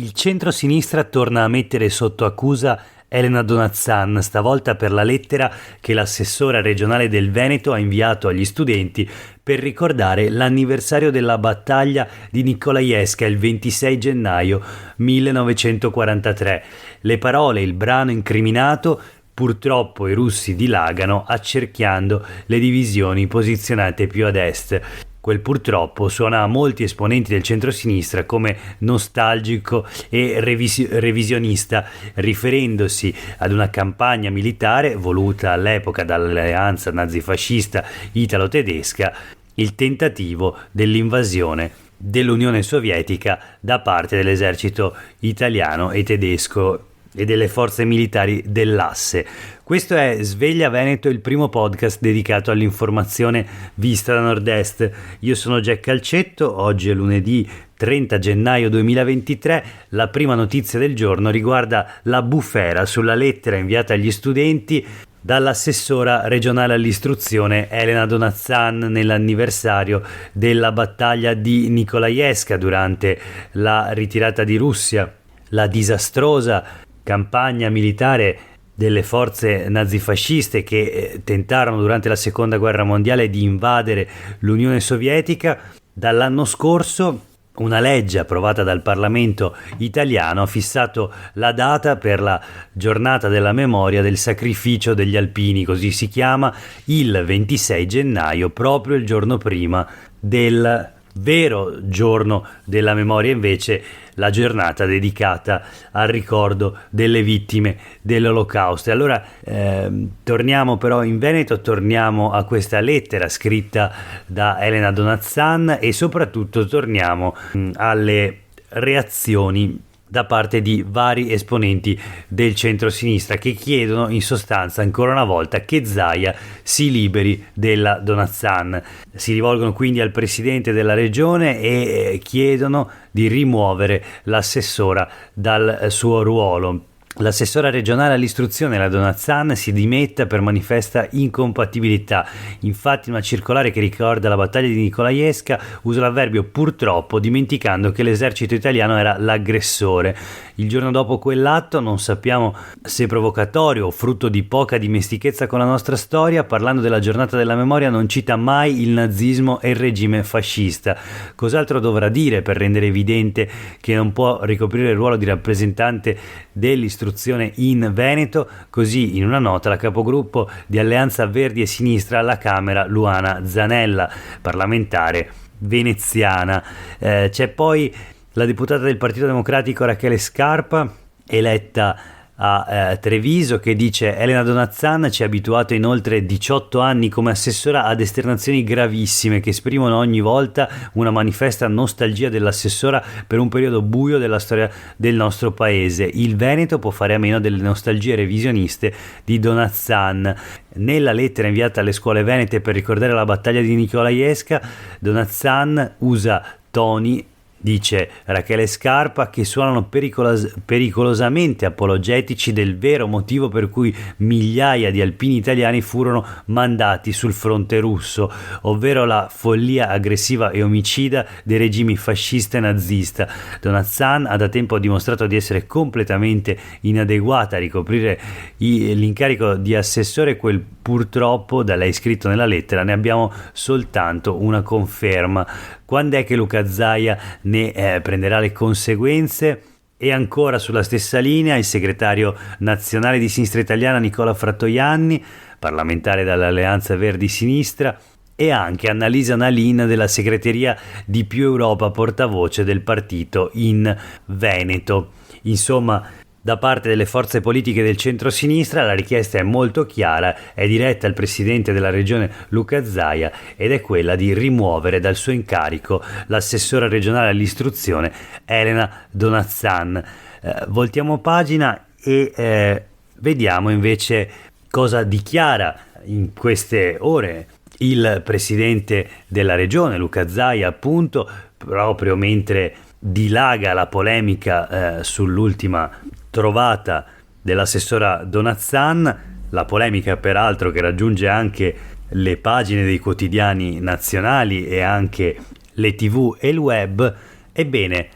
Il centro-sinistra torna a mettere sotto accusa Elena Donazzan, stavolta per la lettera che l'assessora regionale del Veneto ha inviato agli studenti per ricordare l'anniversario della battaglia di Nikolajewska il 26 gennaio 1943. Le parole, il brano incriminato: purtroppo i russi dilagano accerchiando le divisioni posizionate più ad est. Quel purtroppo suona a molti esponenti del centro-sinistra come nostalgico e revisionista, riferendosi ad una campagna militare voluta all'epoca dall'alleanza nazifascista italo-tedesca, il tentativo dell'invasione dell'Unione Sovietica da parte dell'esercito italiano e tedesco e delle forze militari dell'asse. Questo è Sveglia Veneto, il primo podcast dedicato all'informazione vista da nord-est. Io sono Jack Calcetto, oggi è lunedì 30 gennaio 2023. La prima notizia del giorno riguarda la bufera sulla lettera inviata agli studenti dall'assessora regionale all'istruzione Elena Donazzan nell'anniversario della battaglia di Nikolajewska durante la ritirata di Russia. La disastrosa campagna militare delle forze nazifasciste che tentarono durante la seconda guerra mondiale di invadere l'Unione Sovietica. Dall'anno scorso una legge approvata dal Parlamento italiano ha fissato la data per la giornata della memoria del sacrificio degli alpini, così si chiama, il 26 gennaio, proprio il giorno prima del vero giorno della memoria, invece la giornata dedicata al ricordo delle vittime dell'Olocausto. E allora torniamo però in Veneto, torniamo a questa lettera scritta da Elena Donazzan e soprattutto torniamo alle reazioni da parte di vari esponenti del centro-sinistra che chiedono in sostanza ancora una volta che Zaia si liberi della Donazzan. Si rivolgono quindi al presidente della regione e chiedono di rimuovere l'assessora dal suo ruolo. L'assessora regionale all'istruzione, la Donazzan, si dimetta per manifesta incompatibilità. Infatti una circolare che ricorda la battaglia di Nikolajewska usa l'avverbio purtroppo, dimenticando che l'esercito italiano era l'aggressore. Il giorno dopo quell'atto, non sappiamo se provocatorio o frutto di poca dimestichezza con la nostra storia, parlando della giornata della memoria non cita mai il nazismo e il regime fascista. Cos'altro dovrà dire per rendere evidente che non può ricoprire il ruolo di rappresentante dell'istruzione in Veneto? Così, in una nota, la capogruppo di Alleanza Verdi e Sinistra alla Camera, Luana Zanella, parlamentare veneziana. C'è poi la deputata del Partito Democratico Rachele Scarpa, eletta a Treviso, che dice: Elena Donazzan ci ha abituato in oltre 18 anni come assessora ad esternazioni gravissime che esprimono ogni volta una manifesta nostalgia dell'assessora per un periodo buio della storia del nostro paese. Il Veneto può fare a meno delle nostalgie revisioniste di Donazzan. Nella lettera inviata alle scuole venete per ricordare la battaglia di Nikolajewska, Donazzan usa toni, dice Rachele Scarpa, che suonano pericolosamente apologetici del vero motivo per cui migliaia di alpini italiani furono mandati sul fronte russo, ovvero la follia aggressiva e omicida dei regimi fascista e nazista. Donazzan ha da tempo dimostrato di essere completamente inadeguata a ricoprire l'incarico di assessore. Quel purtroppo, da lei scritto nella lettera, ne abbiamo soltanto una conferma. Quando è che Luca Zaia ne prenderà le conseguenze? E ancora sulla stessa linea il segretario nazionale di Sinistra Italiana Nicola Frattoianni, parlamentare dall'Alleanza Verdi Sinistra, e anche Annalisa Nalin della segreteria di Più Europa, portavoce del partito in Veneto. Insomma, da parte delle forze politiche del centro-sinistra la richiesta è molto chiara, è diretta al presidente della regione Luca Zaia ed è quella di rimuovere dal suo incarico l'assessora regionale all'istruzione Elena Donazzan. Voltiamo pagina e vediamo invece cosa dichiara in queste ore il presidente della regione Luca Zaia, appunto, proprio mentre dilaga la polemica sull'ultima trovata dell'assessora Donazzan, la polemica peraltro che raggiunge anche le pagine dei quotidiani nazionali e anche le TV e il web. Ebbene,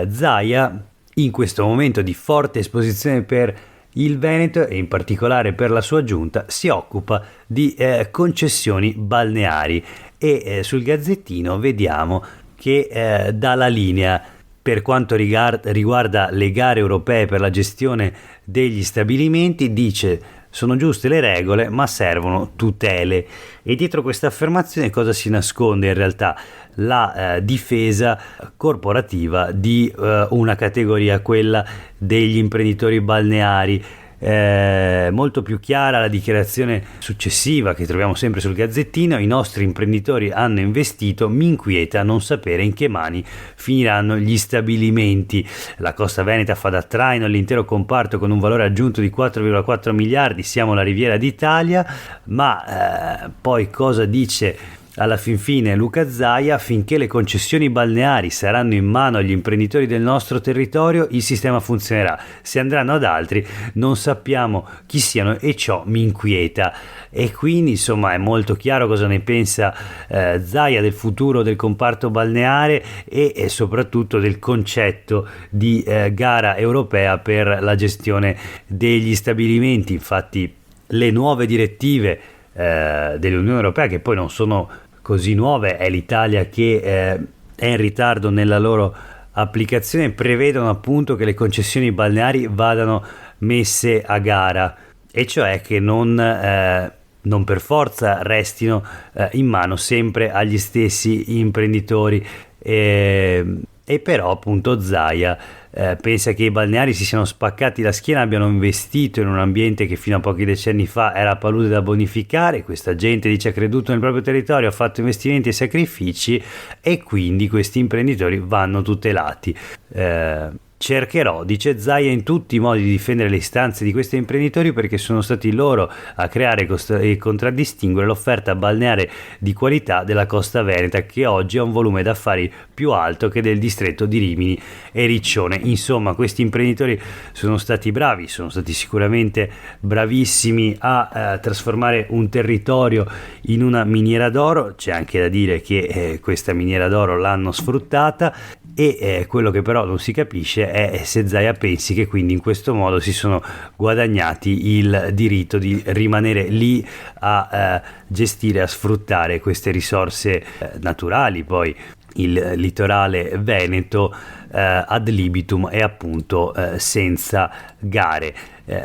Zaia in questo momento di forte esposizione per il Veneto e in particolare per la sua giunta, si occupa di concessioni balneari e sul Gazzettino vediamo che dà la linea per quanto riguarda le gare europee per la gestione degli stabilimenti. Dice: sono giuste le regole, ma servono tutele. E dietro questa affermazione cosa si nasconde in realtà? La difesa corporativa di una categoria, quella degli imprenditori balneari. Molto più chiara la dichiarazione successiva che troviamo sempre sul Gazzettino: i nostri imprenditori hanno investito, mi inquieta non sapere in che mani finiranno gli stabilimenti. La Costa Veneta fa da traino all'intero comparto con un valore aggiunto di 4,4 miliardi, siamo la Riviera d'Italia. Ma poi cosa dice alla fin fine Luca Zaia? Finché le concessioni balneari saranno in mano agli imprenditori del nostro territorio, il sistema funzionerà. Se andranno ad altri non sappiamo chi siano e ciò mi inquieta. E quindi insomma è molto chiaro cosa ne pensa Zaia del futuro del comparto balneare e soprattutto del concetto di gara europea per la gestione degli stabilimenti. Infatti le nuove direttive dell'Unione Europea, che poi non sono così nuove, è l'Italia che è in ritardo nella loro applicazione, prevedono appunto che le concessioni balneari vadano messe a gara, e cioè che non per forza restino in mano sempre agli stessi imprenditori. E però appunto Zaia pensa che i balneari si siano spaccati la schiena, abbiano investito in un ambiente che fino a pochi decenni fa era palude da bonificare. Questa gente, dice, ha creduto nel proprio territorio, ha fatto investimenti e sacrifici, e quindi questi imprenditori vanno tutelati. Cercherò, dice Zaia, in tutti i modi di difendere le istanze di questi imprenditori, perché sono stati loro a creare e contraddistinguere l'offerta balneare di qualità della Costa Veneta, che oggi ha un volume d'affari più alto che del distretto di Rimini e Riccione. Insomma, questi imprenditori sono stati bravi, sono stati sicuramente bravissimi a trasformare un territorio in una miniera d'oro. C'è anche da dire che questa miniera d'oro l'hanno sfruttata, e quello che però non si capisce è se Zaia pensi che quindi in questo modo si sono guadagnati il diritto di rimanere lì a gestire, a sfruttare queste risorse naturali. Poi il litorale veneto ad libitum e appunto senza gare.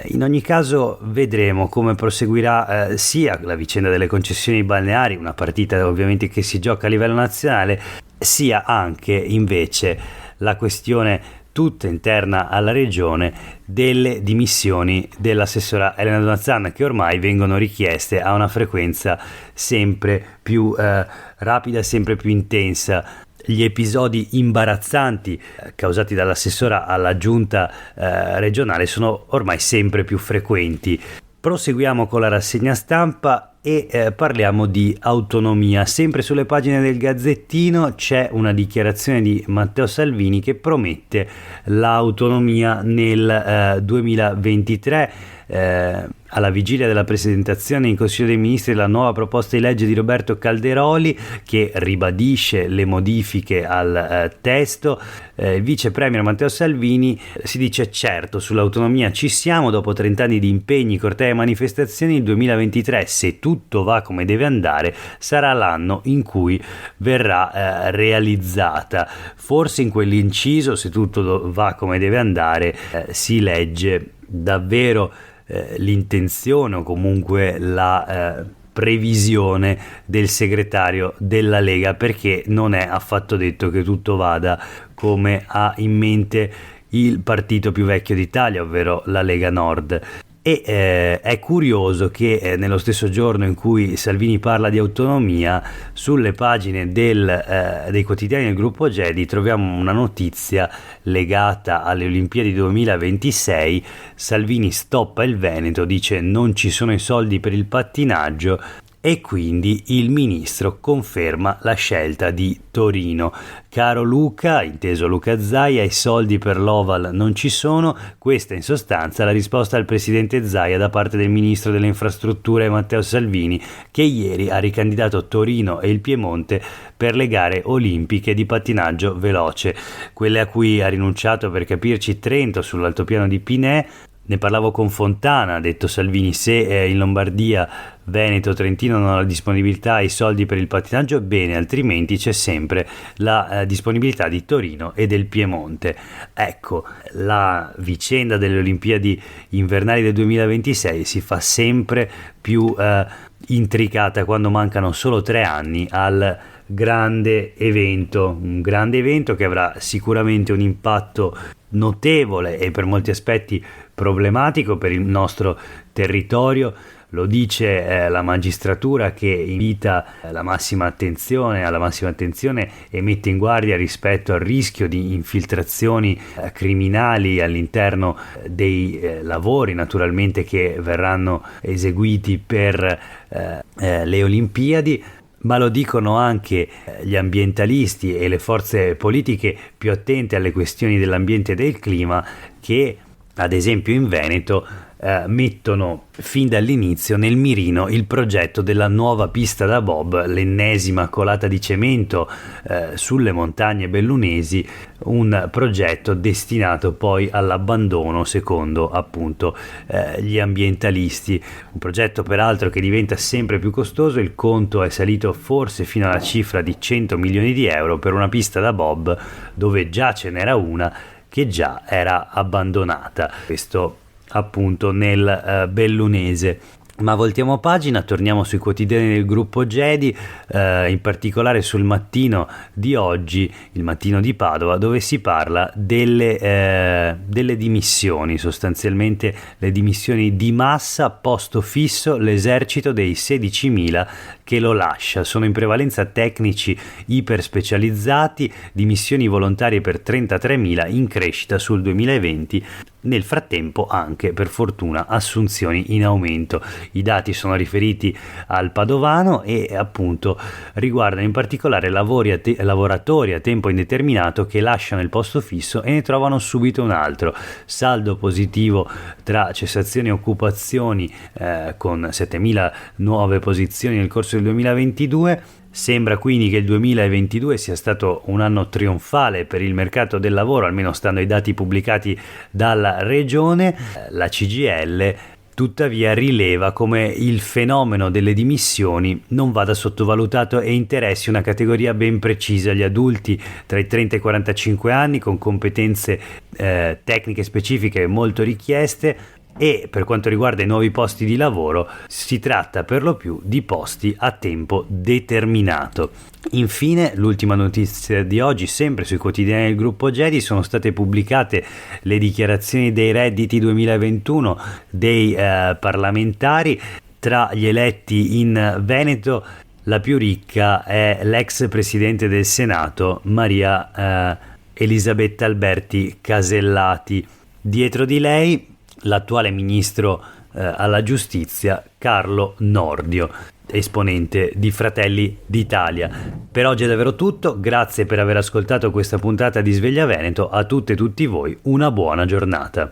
In ogni caso vedremo come proseguirà sia la vicenda delle concessioni balneari, una partita ovviamente che si gioca a livello nazionale, sia anche invece la questione tutta interna alla regione delle dimissioni dell'assessora Elena Donazzan, che ormai vengono richieste a una frequenza sempre più rapida, sempre più intensa. Gli episodi imbarazzanti causati dall'assessora alla giunta regionale sono ormai sempre più frequenti. Proseguiamo con la rassegna stampa e parliamo di autonomia. Sempre sulle pagine del Gazzettino c'è una dichiarazione di Matteo Salvini che promette l'autonomia nel 2023. Alla vigilia della presentazione in Consiglio dei Ministri della nuova proposta di legge di Roberto Calderoli, che ribadisce le modifiche al testo, il vice premier Matteo Salvini si dice: certo, sull'autonomia ci siamo, dopo 30 anni di impegni, cortei e manifestazioni, il 2023, se tutto va come deve andare, sarà l'anno in cui verrà realizzata. Forse in quell'inciso, se tutto va come deve andare, si legge davvero l'intenzione o comunque la previsione del segretario della Lega, perché non è affatto detto che tutto vada come ha in mente il partito più vecchio d'Italia, ovvero la Lega Nord. E è curioso che nello stesso giorno in cui Salvini parla di autonomia, sulle pagine dei quotidiani del gruppo Gedi troviamo una notizia legata alle Olimpiadi 2026. Salvini stoppa il Veneto, dice non ci sono i soldi per il pattinaggio, e quindi il ministro conferma la scelta di Torino. Caro Luca, inteso Luca Zaia, i soldi per l'Oval non ci sono. Questa in sostanza la risposta al presidente Zaia da parte del ministro delle infrastrutture Matteo Salvini, che ieri ha ricandidato Torino e il Piemonte per le gare olimpiche di pattinaggio veloce, quelle a cui ha rinunciato, per capirci, Trento sull'altopiano di Pinè. Ne parlavo con Fontana, ha detto Salvini: se in Lombardia, Veneto, Trentino non hanno la disponibilità e i soldi per il pattinaggio, bene, altrimenti c'è sempre la disponibilità di Torino e del Piemonte. Ecco, la vicenda delle Olimpiadi invernali del 2026 si fa sempre più intricata quando mancano solo 3 anni al grande evento, un grande evento che avrà sicuramente un impatto notevole e per molti aspetti problematico per il nostro territorio. Lo dice la magistratura, che invita alla massima attenzione e mette in guardia rispetto al rischio di infiltrazioni criminali all'interno dei lavori naturalmente che verranno eseguiti per le Olimpiadi. Ma lo dicono anche gli ambientalisti e le forze politiche più attente alle questioni dell'ambiente e del clima, che ad esempio in Veneto mettono fin dall'inizio nel mirino il progetto della nuova pista da bob, l'ennesima colata di cemento sulle montagne bellunesi, un progetto destinato poi all'abbandono secondo appunto gli ambientalisti, un progetto peraltro che diventa sempre più costoso. Il conto è salito forse fino alla cifra di 100 milioni di euro per una pista da bob dove già ce n'era una che già era abbandonata, questo appunto nel bellunese. Ma voltiamo pagina, torniamo sui quotidiani del gruppo Gedi, in particolare sul Mattino di oggi, il Mattino di Padova, dove si parla delle dimissioni, sostanzialmente le dimissioni di massa, posto fisso l'esercito dei 16.000 che lo lascia. Sono in prevalenza tecnici iperspecializzati, dimissioni volontarie per 33.000, in crescita sul 2020. Nel frattempo anche, per fortuna, assunzioni in aumento. I dati sono riferiti al padovano e appunto riguardano in particolare lavoratori a tempo indeterminato che lasciano il posto fisso e ne trovano subito un altro. Saldo positivo tra cessazioni e occupazioni, con 7.000 nuove posizioni nel corso del 2022. Sembra quindi che il 2022 sia stato un anno trionfale per il mercato del lavoro, almeno stando ai dati pubblicati dalla regione. La CGIL tuttavia rileva come il fenomeno delle dimissioni non vada sottovalutato e interessi una categoria ben precisa: gli adulti tra i 30 e i 45 anni con competenze tecniche specifiche molto richieste. E per quanto riguarda i nuovi posti di lavoro, si tratta per lo più di posti a tempo determinato. Infine, l'ultima notizia di oggi, sempre sui quotidiani del gruppo Gedi, sono state pubblicate le dichiarazioni dei redditi 2021 dei parlamentari. Tra gli eletti in Veneto la più ricca è l'ex presidente del Senato Maria Elisabetta Alberti Casellati. Dietro di lei l'attuale ministro alla giustizia Carlo Nordio, esponente di Fratelli d'Italia. Per oggi è davvero tutto, grazie per aver ascoltato questa puntata di Sveglia Veneto. A tutte e tutti voi una buona giornata.